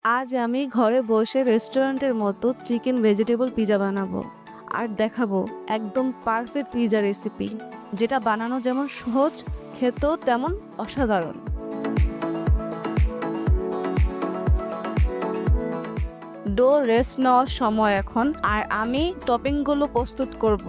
আজ আমি ঘরে বসে রেস্টুরেন্টের মতো চিকেন ভেজিটেবল পিৎজা বানাবো আর দেখাবো একদম পারফেক্ট পিৎজা রেসিপি, যেটা বানানো যেমন সহজ, খেতেও তেমন অসাধারণ। ডো রেস্ট নেওয়ার সময় এখন, আর আমি টপিংগুলো প্রস্তুত করব।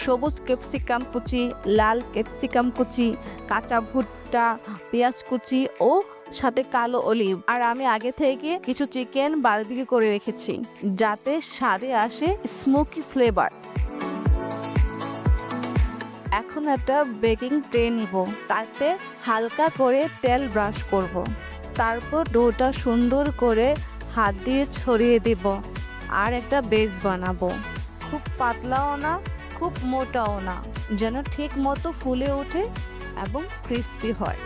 সবুজ ক্যাপসিকাম কুচি, লাল ক্যাপসিকাম কুচি, কাঁচা ভুট্টা, পেঁয়াজ কুচি ও সাথে কালো অলিভ। আর আমি আগে থেকে কিছু চিকেন বারবিকিউ করে রেখেছি, যাতে স্বাদে আসে স্মোকি ফ্লেভার। এখন একটা বেকিং ট্রে নিব, তাতে হালকা করে তেল ব্রাশ করব। তারপর ডোটা সুন্দর করে হাত দিয়ে ছড়িয়ে দেব আর একটা বেস বানাবো। খুব পাতলাও না, খুব মোটাও না, যেন ঠিক মতো ফুলে ওঠে এবং ক্রিস্পি হয়।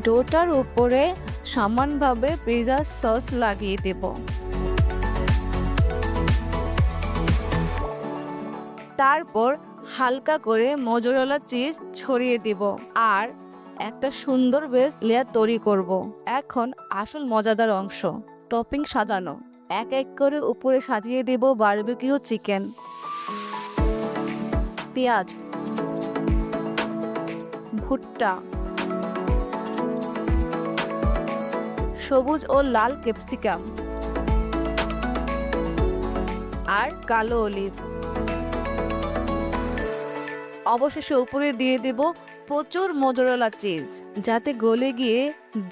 ডোটার উপরে সমানভাবে পিৎজা সস লাগিয়ে দেব। তারপর হালকা করে মোজারেলা চিজ ছড়িয়ে দিব আর একটা সুন্দর বেস লেয়ার তৈরি করব। এখন আসল মজাদার অংশ, টপিং সাজানো। এক এক করে উপরে সাজিয়ে দেব বারবিকিউ চিকেন, পেঁয়াজ, ভুট্টা, সবুজ ও লাল ক্যাপসিকাম আর কালো অলিভ। অবশেষে উপরে দিয়ে দেব প্রচুর মোজারেলা চিজ, যাতে গলে গিয়ে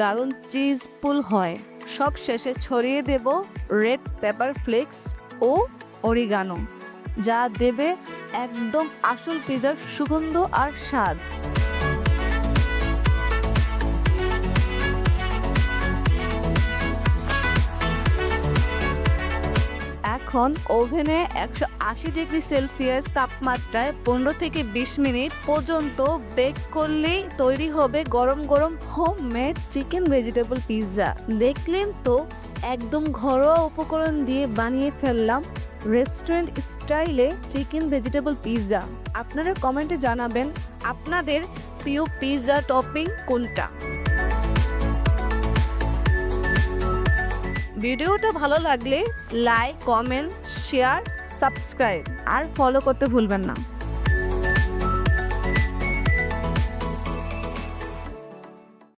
দারুণ চিজ পুল হয়। সব শেষে ছড়িয়ে দেব রেড পেপার ফ্লেক্স ও অরিগানো, যা দেবে একদম আসল পিৎজার সুগন্ধ আর স্বাদ। এখন ওভেনে 180 ডিগ্রি সেলসিয়াস তাপমাত্রায় 15 থেকে 20 মিনিট পর্যন্ত বেক করলেই তৈরি হবে গরম গরম হোমমেড চিকেন ভেজিটেবল পিৎজা। দেখলেন তো, একদম ঘরোয়া উপকরণ দিয়ে বানিয়ে ফেললাম রেস্টুরেন্ট স্টাইলে চিকেন ভেজিটেবল পিৎজা। আপনারা কমেন্টে জানাবেন আপনাদের প্রিয় পিৎজা টপিং কোনটা। ভিডিওটা ভালো লাগলে লাইক, কমেন্ট, শেয়ার, সাবস্ক্রাইব আর ফলো করতে ভুলবেন না।